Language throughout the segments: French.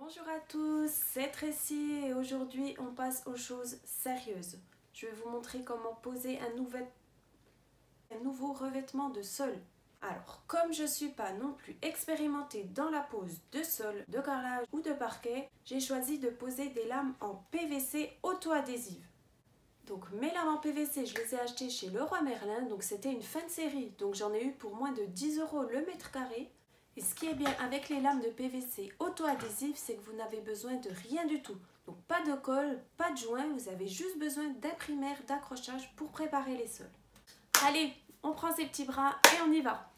Bonjour à tous, c'est Tracy et aujourd'hui on passe aux choses sérieuses. Je vais vous montrer comment poser un nouveau revêtement de sol. Alors, comme je ne suis pas non plus expérimentée dans la pose de sol, de carrelage ou de parquet, j'ai choisi de poser des lames en PVC auto-adhésives. Donc mes lames en PVC, je les ai achetées chez Leroy Merlin, donc c'était une fin de série, donc j'en ai eu pour moins de 10 € le mètre carré. Et ce qui est bien avec les lames de PVC auto-adhésives, c'est que vous n'avez besoin de rien du tout. Donc pas de colle, pas de joint, vous avez juste besoin d'imprimaire, d'accrochage pour préparer les sols. Allez, on prend ses petits bras et on y va.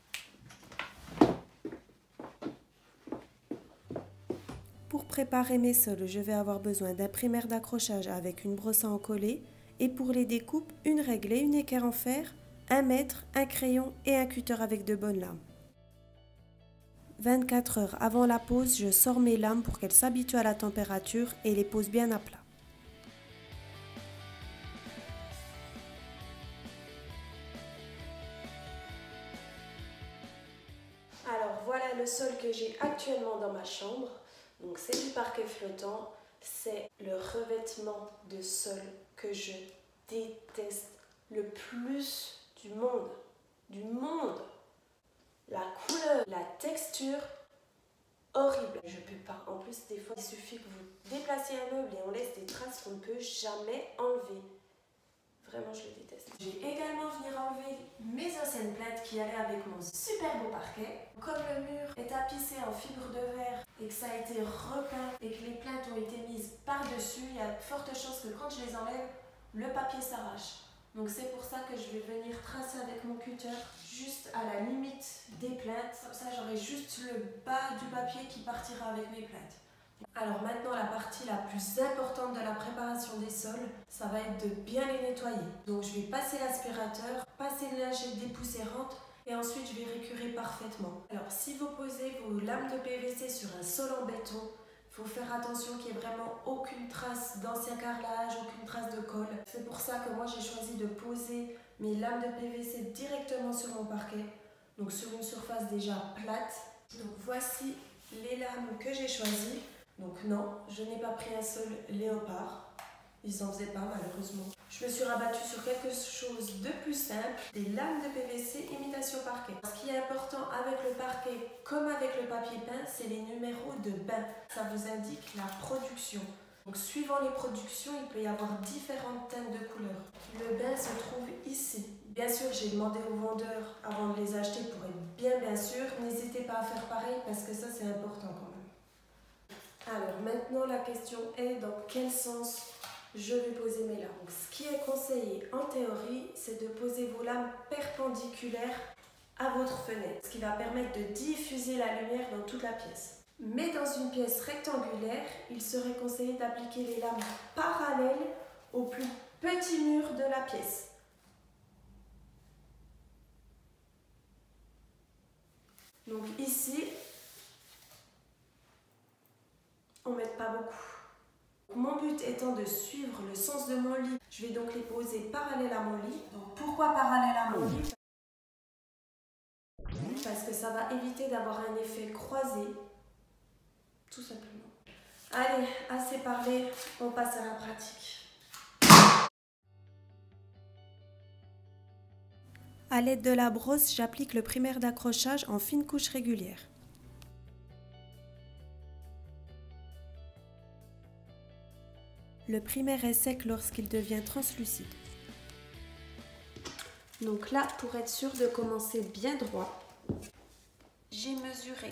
Pour préparer mes sols, je vais avoir besoin d'imprimaire d'accrochage avec une brosse à encoller. Et pour les découpes, une règle et une équerre en fer, 1 mètre, un crayon et un cutter avec de bonnes lames. 24 heures avant la pose, je sors mes lames pour qu'elles s'habituent à la température et les pose bien à plat. Alors voilà le sol que j'ai actuellement dans ma chambre. Donc c'est du parquet flottant, c'est le revêtement de sol que je déteste le plus du monde. La couleur, la texture, horrible. Je peux pas. En plus, des fois, il suffit que vous déplaciez un meuble et on laisse des traces qu'on ne peut jamais enlever. Vraiment, je le déteste. Je vais également venir enlever mes anciennes plaintes qui allaient avec mon super beau parquet. Comme le mur est tapissé en fibre de verre et que ça a été repeint et que les plaintes ont été mises par-dessus, il y a de fortes chances que quand je les enlève, le papier s'arrache. Donc c'est pour ça que je vais venir tracer avec mon cutter juste à la limite des plaintes. Comme ça, j'aurai juste le bas du papier qui partira avec mes plaintes. Alors maintenant, la partie la plus importante de la préparation des sols, ça va être de bien les nettoyer. Donc je vais passer l'aspirateur, passer une lingette dépoussiérante et ensuite je vais récurer parfaitement. Alors si vous posez vos lames de PVC sur un sol en béton, il faut faire attention qu'il n'y ait vraiment aucune trace d'ancien carrelage, aucune trace de colle. C'est pour ça que moi j'ai choisi de poser mes lames de PVC directement sur mon parquet, donc sur une surface déjà plate. Donc voici les lames que j'ai choisies. Donc non, je n'ai pas pris un sol léopard, ils n'en faisaient pas malheureusement. Je me suis rabattue sur quelque chose de plus simple, des lames de PVC imitation parquet. Ce qui est important avec le parquet comme avec le papier peint, c'est les numéros de bain. Ça vous indique la production. Donc suivant les productions, il peut y avoir différentes teintes de couleurs. Le bain se trouve ici. Bien sûr, j'ai demandé aux vendeurs avant de les acheter pour être bien sûr. N'hésitez pas à faire pareil parce que ça c'est important quand même. Alors maintenant la question est dans quel sens je vais poser mes lames. Donc, ce qui est conseillé en théorie, c'est de poser vos lames perpendiculaires à votre fenêtre, ce qui va permettre de diffuser la lumière dans toute la pièce. Mais dans une pièce rectangulaire, il serait conseillé d'appliquer les lames parallèles au plus petit mur de la pièce. Donc ici, on ne met pas beaucoup. Mon but étant de suivre le sens de mon lit, je vais donc les poser parallèles à mon lit. Donc pourquoi parallèles à mon lit? Parce que ça va éviter d'avoir un effet croisé, tout simplement. Allez, assez parlé, on passe à la pratique. À l'aide de la brosse, j'applique le primaire d'accrochage en fines couches régulières. Le primaire est sec lorsqu'il devient translucide. Donc là, pour être sûr de commencer bien droit, j'ai mesuré .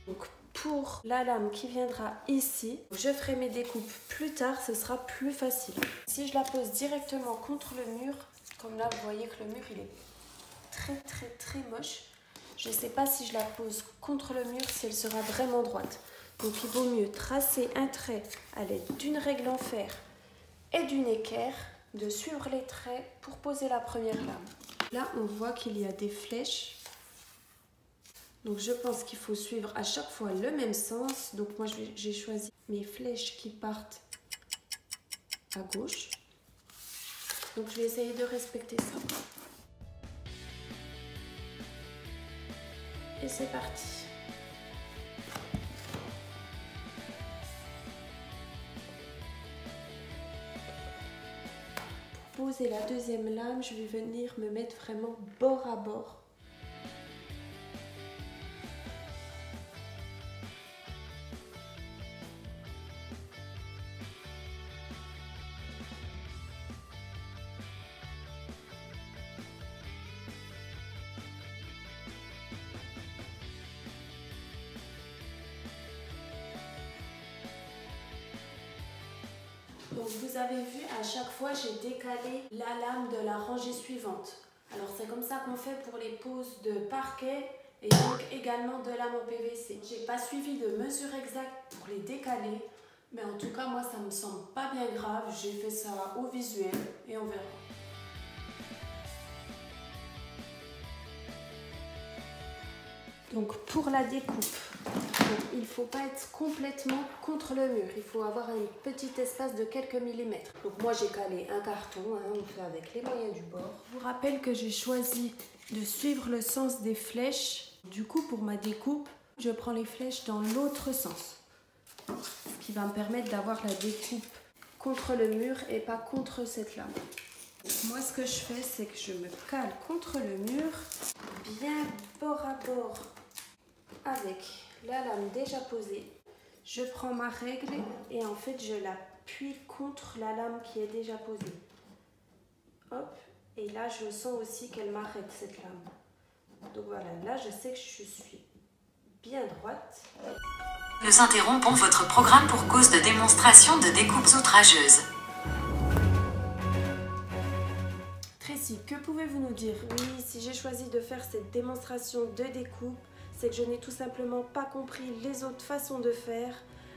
Donc pour la lame qui viendra ici, je ferai mes découpes plus tard, ce sera plus facile. Si je la pose directement contre le mur, comme là vous voyez que le mur il est très moche, je ne sais pas si je la pose contre le mur si elle sera vraiment droite. Donc il vaut mieux tracer un trait à l'aide d'une règle en fer et d'une équerre, de suivre les traits pour poser la première lame. Là on voit qu'il y a des flèches. Donc je pense qu'il faut suivre à chaque fois le même sens. Donc moi j'ai choisi mes flèches qui partent à gauche. Donc je vais essayer de respecter ça. Et c'est parti. Pour poser la deuxième lame, je vais venir me mettre vraiment bord à bord. Donc vous avez vu, à chaque fois j'ai décalé la lame de la rangée suivante. Alors c'est comme ça qu'on fait pour les poses de parquet et donc également de lame en PVC. J'ai pas suivi de mesure exacte pour les décaler, mais en tout cas moi ça me semble pas bien grave. J'ai fait ça au visuel et on verra. Donc pour la découpe, il ne faut pas être complètement contre le mur, il faut avoir un petit espace de quelques millimètres. Donc moi j'ai calé un carton, on fait avec les moyens du bord. Je vous rappelle que j'ai choisi de suivre le sens des flèches. Du coup pour ma découpe, je prends les flèches dans l'autre sens. Ce qui va me permettre d'avoir la découpe contre le mur et pas contre cette lame. Moi ce que je fais, c'est que je me cale contre le mur, bien bord à bord avec la lame déjà posée. Je prends ma règle et en fait je l'appuie contre la lame qui est déjà posée. Hop, et là je sens aussi qu'elle m'arrête cette lame. Donc voilà, là je sais que je suis bien droite. Nous interrompons votre programme pour cause de démonstration de découpes outrageuses. Tracy, que pouvez-vous nous dire? Oui, si j'ai choisi de faire cette démonstration de découpe, c'est que je n'ai tout simplement pas compris les autres façons de faire,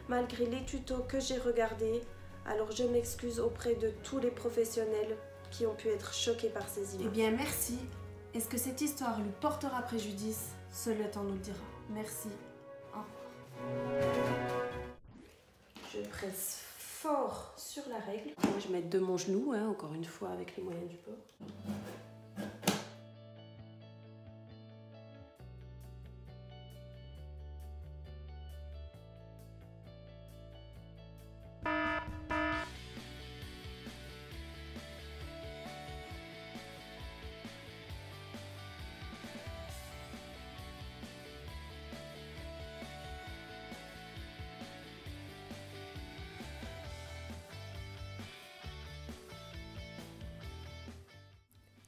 malgré les tutos que j'ai regardés. Alors je m'excuse auprès de tous les professionnels qui ont pu être choqués par ces images. Eh bien merci. Est-ce que cette histoire lui portera préjudice? Seul le temps nous le dira. Merci. Au revoir. Je presse fort sur la règle. Je vais mettre de mon genou, encore une fois avec les moyens du bord.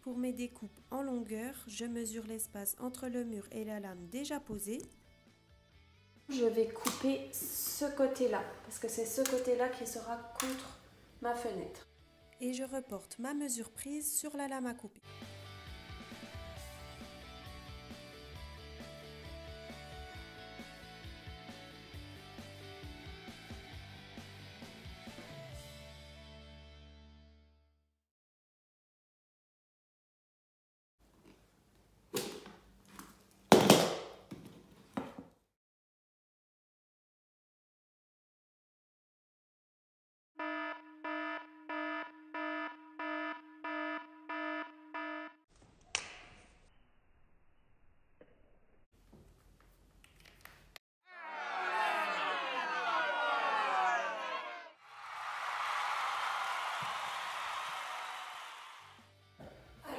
Pour mes découpes en longueur, je mesure l'espace entre le mur et la lame déjà posée. Je vais couper ce côté-là, parce que c'est ce côté-là qui sera contre ma fenêtre. Et je reporte ma mesure prise sur la lame à couper.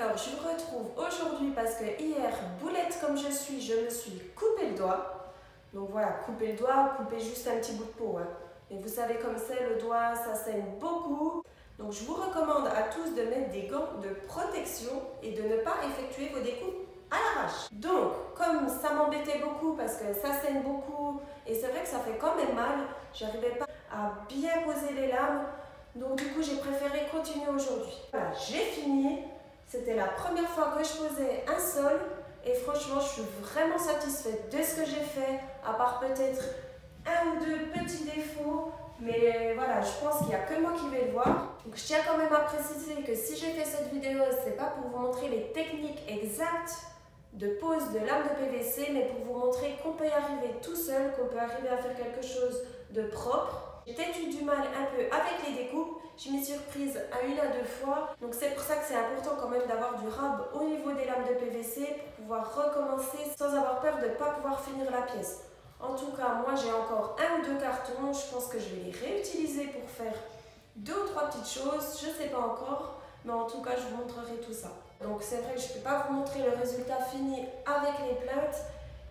Alors, je vous retrouve aujourd'hui parce que hier, boulette comme je me suis coupé le doigt. Donc voilà, couper le doigt, couper juste un petit bout de peau. Et vous savez comme c'est, le doigt, ça saigne beaucoup. Donc je vous recommande à tous de mettre des gants de protection et de ne pas effectuer vos découpes à l'arrache. Donc, comme ça m'embêtait beaucoup parce que ça saigne beaucoup et c'est vrai que ça fait quand même mal, j'arrivais pas à bien poser les lames. Donc du coup, j'ai préféré continuer aujourd'hui. Voilà, j'ai fini. C'était la première fois que je posais un sol et franchement je suis vraiment satisfaite de ce que j'ai fait, à part peut-être un ou deux petits défauts, mais voilà, je pense qu'il n'y a que moi qui vais le voir. Donc je tiens quand même à préciser que si j'ai fait cette vidéo, c'est pas pour vous montrer les techniques exactes de pose de lame de PVC, mais pour vous montrer qu'on peut y arriver tout seul, qu'on peut arriver à faire quelque chose de propre. J'ai peut-être eu du mal un peu avec les découpes, je m'y suis reprise à 1 à 2 fois. Donc c'est pour ça que c'est important quand même d'avoir du rab au niveau des lames de PVC pour pouvoir recommencer sans avoir peur de ne pas pouvoir finir la pièce. En tout cas, moi j'ai encore 1 ou 2 cartons, je pense que je vais les réutiliser pour faire 2 ou 3 petites choses, je ne sais pas encore, mais en tout cas je vous montrerai tout ça. Donc c'est vrai que je ne peux pas vous montrer le résultat fini avec les plaintes,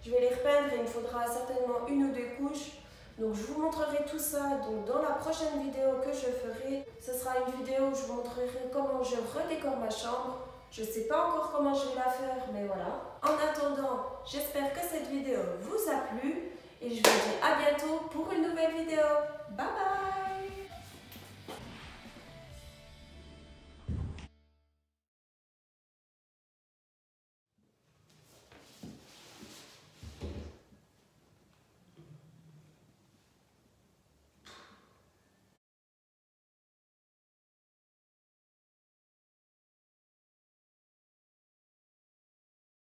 je vais les repeindre et il me faudra certainement 1 ou 2 couches. Donc je vous montrerai tout ça donc dans la prochaine vidéo que je ferai. Ce sera une vidéo où je vous montrerai comment je redécore ma chambre. Je ne sais pas encore comment je vais la faire, mais voilà. En attendant, j'espère que cette vidéo vous a plu et je vous dis à bientôt pour une nouvelle vidéo. Bye bye!